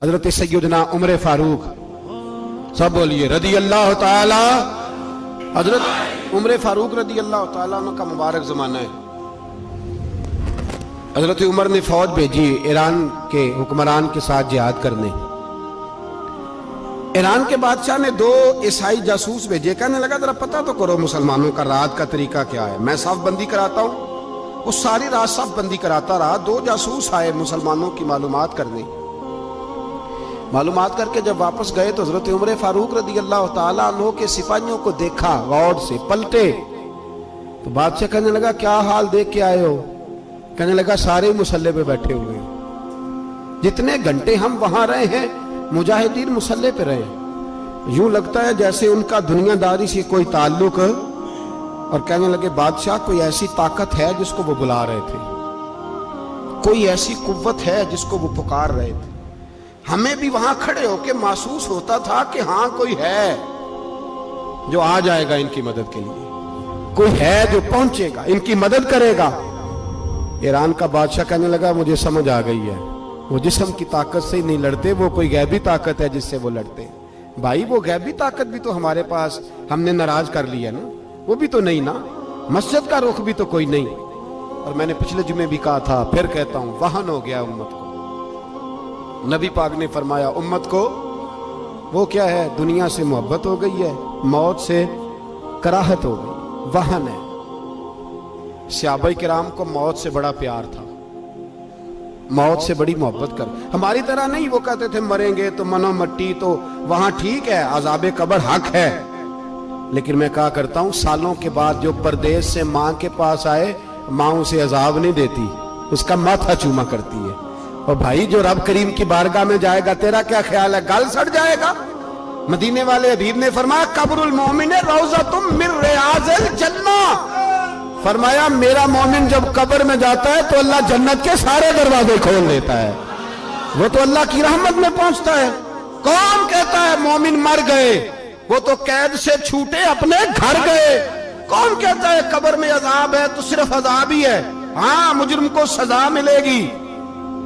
हजरत सैयदना उमर फारूक, सब बोलिए रदी अल्लाह ताला। हजरत उमर फारूक रदी अल्लाह ताला का मुबारक जमाना है। हजरत उमर ने फौज भेजी ईरान के हुक्मरान के साथ जिहाद करने। ईरान के बादशाह ने 2 ईसाई जासूस भेजे। कहने लगा जरा पता तो करो मुसलमानों का रात का तरीका क्या है, मैं साफ बंदी कराता हूं। वो सारी रात साफ बंदी कराता रहा। 2 जासूस आए मुसलमानों की मालूमात करने। मालूमात करके जब वापस गए तो हजरत उमर फारूक रदी अल्लाह ताला अन्हु के सिपाहियों को देखा, गौर से पलटे तो बादशाह कहने लगा क्या हाल देख के आए हो? कहने लगा सारे मुसल्ले पे बैठे हुए हैं, जितने घंटे हम वहां रहे हैं मुजाहिदीन मुसल्ले पे रहे, यूं लगता है जैसे उनका दुनियादारी से कोई ताल्लुक। और कहने लगे बादशाह कोई ऐसी ताकत है जिसको वो बुला रहे थे, कोई ऐसी कुव्वत है जिसको वो पुकार रहे थे। हमें भी वहां खड़े होके महसूस होता था कि हाँ कोई है जो आ जाएगा इनकी मदद के लिए, कोई है जो पहुंचेगा इनकी मदद करेगा। ईरान का बादशाह कहने लगा मुझे समझ आ गई है, वो जिस्म की ताकत से ही नहीं लड़ते, वो कोई गैबी ताकत है जिससे वो लड़ते। भाई वो गैबी ताकत भी तो हमारे पास हमने नाराज कर लिया ना, वो भी तो नहीं ना, मस्जिद का रुख भी तो कोई नहीं। और मैंने पिछले जुमे भी कहा था, फिर कहता हूं, वाहन हो गया उम्मत को। नबी पाक ने फरमाया उम्मत को वो क्या है, दुनिया से मोहब्बत हो गई है, मौत से कराहत हो गई, वाहन है। सहाबा किराम को मौत से बड़ा प्यार था, मौत से बड़ी मोहब्बत कर। हमारी तरह नहीं, वो कहते थे मरेंगे तो मनो मट्टी, तो वहां ठीक है अज़ाबे कब्र हक है। लेकिन मैं कहा करता हूं सालों के बाद जो परदेश से मां के पास आए, मां उसे अजाब नहीं देती, उसका माथा चूमा करती है। और भाई जो रब करीम की बारगाह में जाएगा, तेरा क्या ख्याल है, गल सड़ जाएगा? मदीने वाले हबीब ने फरमाया कब्रुल मोमिन रौज़तुम मिन रियाज़िल जन्नह। फरमाया मेरा मोमिन जब कब्र में जाता है तो अल्लाह जन्नत के सारे दरवाजे खोल देता है, वो तो अल्लाह की रहमत में पहुंचता है। कौन कहता है मोमिन मर गए, वो तो कैद से छूटे अपने घर गए। कौन कहता है कब्र में अजाब है तो सिर्फ अजाब ही है, हाँ मुजरिम को सजा मिलेगी,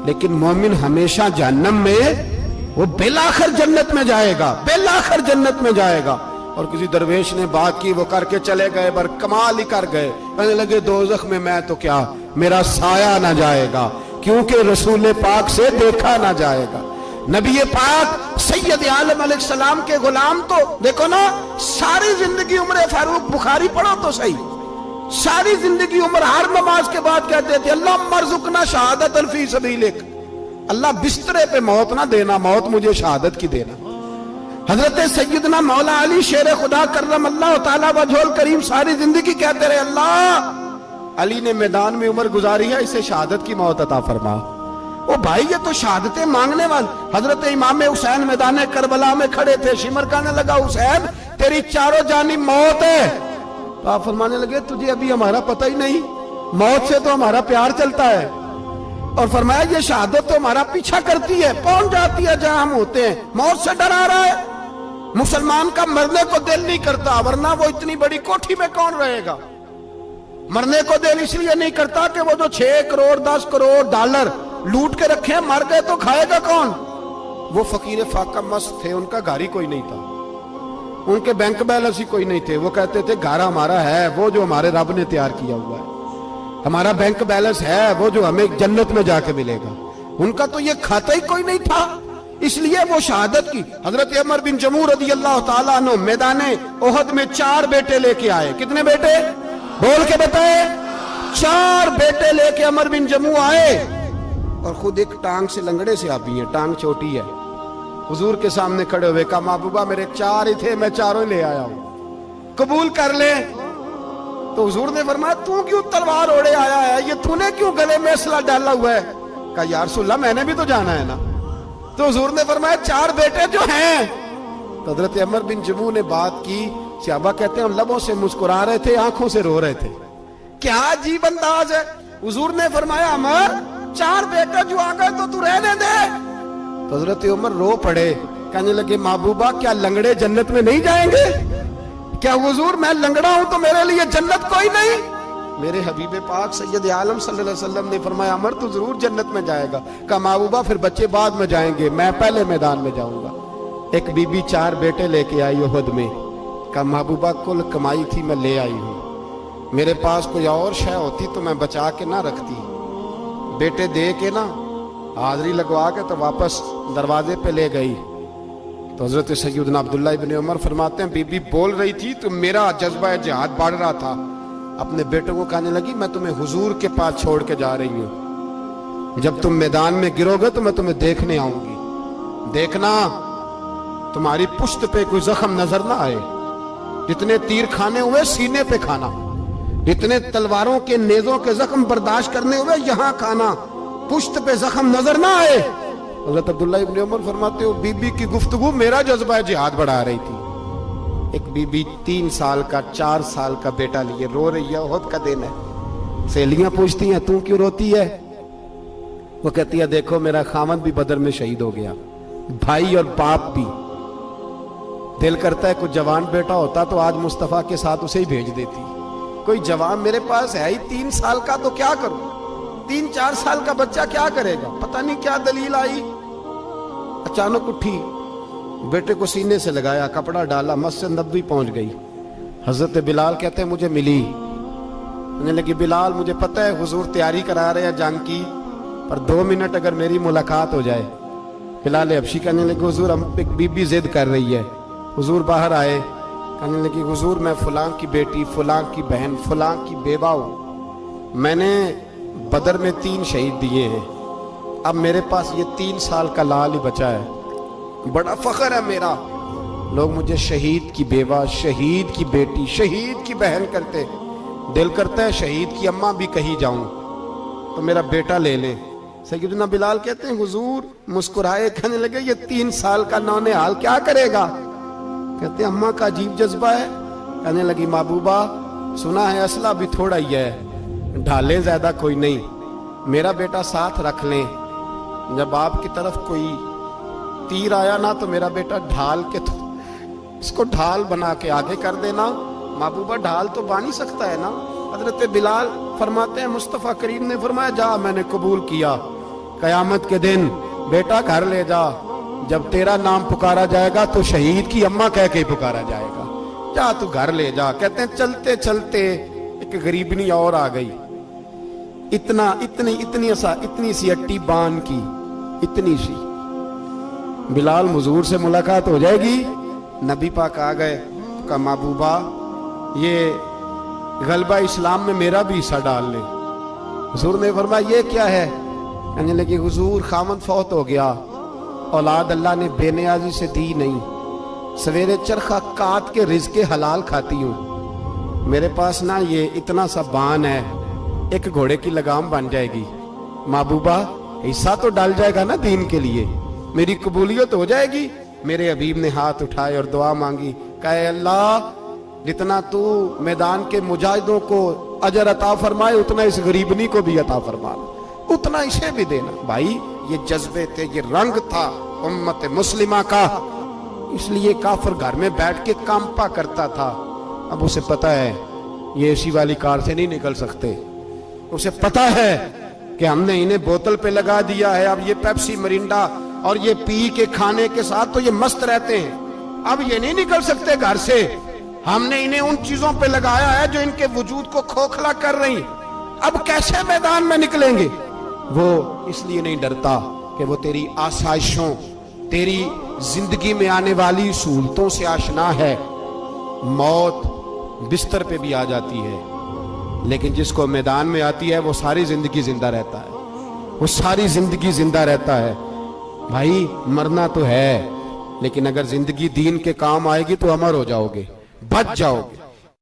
लेकिन मोमिन हमेशा जहन्नम में, वो बेलाखिर जन्नत में जाएगा, बेलाखिर जन्नत में जाएगा। और किसी दरवेश ने बात की, वो करके चले गए, पर कमाल ही कर गए। कहने लगे दोज़ख में मैं तो क्या, मेरा साया ना जाएगा, क्योंकि रसूल पाक से देखा ना जाएगा। नबी पाक सैयद आलम अलैहिस्सलाम के गुलाम तो देखो ना, सारी जिंदगी उमर फारूक, बुखारी पढ़ो तो सही, सारी जिंदगी उम्र हर नमाज के बाद कहते थे अल्लाह मरजुकना शहादतन फी सबीलिक, अल्लाह बिस्तरे पे मौत ना देना, मौत मुझे शहादत की देना। हजरत सैयदना मौला अली शेर खुदा करम अल्लाह ताला वजहुल करीम सारी जिंदगी कहते रहे अल्लाह अली ने मैदान में उम्र गुजारी है, इसे शहादत की मौत अता फरमा। ओ भाई ये तो शहादतें मांगने वाले। हजरत इमाम हुसैन मैदान करबला में खड़े थे, शिमर कहने लगा हुसैन तेरी चारों जानी मौत है। तो आप फरमाने लगे तुझे अभी हमारा पता ही नहीं, मौत से तो हमारा प्यार चलता है। और फरमाया ये शहादत तो हमारा पीछा करती है, पहुंच जाती है जहां हम होते हैं, मौत से डरा रहा है। मुसलमान का मरने को दिल नहीं करता, वरना वो इतनी बड़ी कोठी में कौन रहेगा। मरने को दिल इसलिए नहीं करता कि वो जो 6 करोड़ 10 करोड़ डॉलर लूट के रखे, मर गए तो खाएगा कौन। वो फकीर फाका मस्त थे, उनका घर ही कोई नहीं था, उनके बैंक बैलेंस ही कोई नहीं थे। वो कहते थे घर हमारा है वो जो हमारे रब ने तैयार किया हुआ है, हमारा बैंक बैलेंस है वो जो हमें जन्नत में जाके मिलेगा। उनका तो ये खाता ही कोई नहीं था, इसलिए वो शहादत की। हजरत उमर बिन जमू रदी अल्लाह ताला अन्हु मैदाने ओहद में 4 बेटे लेके आए। कितने बेटे बोल के बताए? 4 बेटे लेके उमर बिन जमू आए, और खुद एक टांग से लंगड़े से आप है, टांग छोटी है। हुजूर के सामने खड़े हुए कहा महबूबा मेरे 4 ही थे, मैं 4 ले आया हूं, कबूल कर ले। तो हुजूर ने फरमाया तू क्यों तलवार ओढ़े आया है, ये तूने क्यों गले में असला डाला हुआ है? कहा या रसूलल्लाह मैंने भी तो जाना है ना। तो हुजूर ने फरमाया 4 बेटे जो हैं। तो हजरत उमर बिन जमू ने बात की, सहाबा कहते हैं लबों से मुस्कुरा रहे थे, आंखों से रो रहे थे, क्या अजीब अंदाज है। हुजूर ने फरमाया उमर 4 बेटे जो आ गए तो तू रहने दे। तो हजरत उमर रो पड़े, कहने लगे महबूबा क्या लंगड़े जन्नत में नहीं जाएंगे? क्या हुजूर मैं लंगड़ा हूं तो मेरे लिए जन्नत कोई नहीं? मेरे हबीब पाक सैयद आलम सल्लल्लाहु अलैहि वसल्लम ने फरमाया अमर तो जरूर जन्नत में जाएगा। कहा महबूबा फिर बच्चे बाद में जाएंगे, मैं पहले मैदान में जाऊंगा। एक बीबी 4 बेटे लेके आई उहद में। कहा महबूबा कुल कमाई थी मैं ले आई हूँ, मेरे पास कोई और शय होती तो मैं बचा के ना रखती। बेटे दे के ना हाजिरी लगवा के तो वापस दरवाजे पे ले गई। तो हजरत सैयदना अब्दुल्ला इब्न उमर फरमाते हैं बीबी बोल रही थी तो मेरा जज्बा जिहाद बढ़ रहा था। अपने बेटों को कहने लगी मैं तुम्हें हुजूर के पास छोड़ के जा रही हूं, जब तुम मैदान में गिरोगे तो मैं तुम्हें देखने आऊंगी। देखना तुम्हारी पुश्त पे कोई जख्म नजर ना आए, जितने तीर खाने हुए सीने पे खाना, जितने तलवारों के नेजों के जख्म बर्दाश्त करने हुए यहां खाना, पुश्त पे जख्म नजर ना आए। हज़रत अब्दुल्ला इब्न उमर फरमाते हो बीबी की गुफ्तगू मेरा जज्बा जिहाद बढ़ा रही थी। एक बीबी 3 साल का 4 साल का बेटा लिए रो रही है, उहद का दिन है। सहेलियां पूछती हैं तू क्यों रोती है? वो कहती है देखो मेरा खामद भी बदर में शहीद हो गया, भाई और बाप भी। दिल करता है कोई जवान बेटा होता तो आज मुस्तफा के साथ उसे ही भेज देती। कोई जवान मेरे पास है ही 3 साल का तो क्या करूं, 3-4 साल का बच्चा क्या करेगा? पता नहीं क्या दलील आई, अचानक उठी, बेटे को सीने से लगाया, कपड़ा डाला, मस्जिद नबवी पहुंच गई। हजरत बिलाल कहते हैं मुझे मिली, कहने लगी बिलाल मुझे पता है हुजूर तैयारी करा रहे हैं जंग की, पर 2 मिनट अगर मेरी मुलाकात हो जाए। बिलाल हबशी कहने लगे हुजूर हम एक बीबी जिद कर रही है। हुजूर बाहर आए, कहने लगी हुजूर मैं फलां की बेटी, फलां की बहन, फलां की बेवा हूं, मैंने बदर में 3 शहीद दिए हैं, अब मेरे पास ये 3 साल का लाल ही बचा है, बड़ा फख्र है मेरा। लोग मुझे शहीद की बेवा, शहीद की बेटी, शहीद की बहन करते। दिल करता है शहीद की अम्मा भी कहीं जाऊं तो मेरा बेटा ले ले। सैयदना बिलाल कहते हैं हुजूर मुस्कुराए, कहने लगे ये 3 साल का नौनिहाल क्या करेगा? कहते अम्मा का अजीब जज्बा है। कहने लगी महबूबा सुना है असला भी थोड़ा ही है, ढाले ज्यादा कोई नहीं, मेरा बेटा साथ रख लें, जब आपकी तरफ कोई तीर आया ना तो मेरा बेटा ढाल के तो इसको ढाल बना के आगे कर देना। महबूबा ढाल तो बन ही सकता है ना। हजरत बिलाल फरमाते हैं मुस्तफ़ा करीम ने फरमाया जा मैंने कबूल किया, कयामत के दिन बेटा घर ले जा, जब तेरा नाम पुकारा जाएगा तो शहीद की अम्मा कह के पुकारा जाएगा, जा तू घर ले जा। कहते हैं चलते चलते एक गरीबनी और आ गई, इतनी सी अट्टी बान की, इतनी सी। बिलाल हुजूर से मुलाकात हो जाएगी। नबी पाक आ गए, कहा महबूबा ये गलबा इस्लाम में मेरा भी हिस्सा डाल ले। हुजूर ने फरमाया ये क्या है? कहने लगी हुजूर खामद फौत हो गया, औलाद अल्लाह ने बेनियाजी से दी नहीं, सवेरे चरखा काट के रिज़्क़े हलाल खाती हूँ, मेरे पास ना ये इतना सा बान है, एक घोड़े की लगाम बन जाएगी, महबूबा हिस्सा तो डाल जाएगा ना दीन के लिए, मेरी कबूलियत हो जाएगी। मेरे हबीब ने हाथ उठाए और दुआ मांगी, कहे अल्लाह जितना तू मैदान के मुजाहिदों को अजर अता फरमाए उतना इस गरीबनी को भी अता फरमाना, उतना इसे भी देना। भाई ये जज्बे थे, ये रंग था उम्मत मुस्लिमा का, इसलिए काफिर घर में बैठ के कांपा करता था। अब उसे पता है ये एसी वाली कार से नहीं निकल सकते, उसे पता है कि हमने इन्हें बोतल पे लगा दिया है, अब ये पेप्सी मरिंडा और ये पी के खाने के साथ तो ये मस्त रहते हैं, अब ये नहीं निकल सकते घर से, हमने इन्हें उन चीजों पे लगाया है जो इनके वजूद को खोखला कर रही, अब कैसे मैदान में निकलेंगे? वो इसलिए नहीं डरता कि वो तेरी आसाइशों, तेरी जिंदगी में आने वाली सहूलतों से आशना है। मौत बिस्तर पे भी आ जाती है, लेकिन जिसको मैदान में आती है वो सारी जिंदगी जिंदा रहता है, वो सारी जिंदगी जिंदा रहता है। भाई मरना तो है, लेकिन अगर जिंदगी दीन के काम आएगी तो अमर हो जाओगे, बच जाओगे।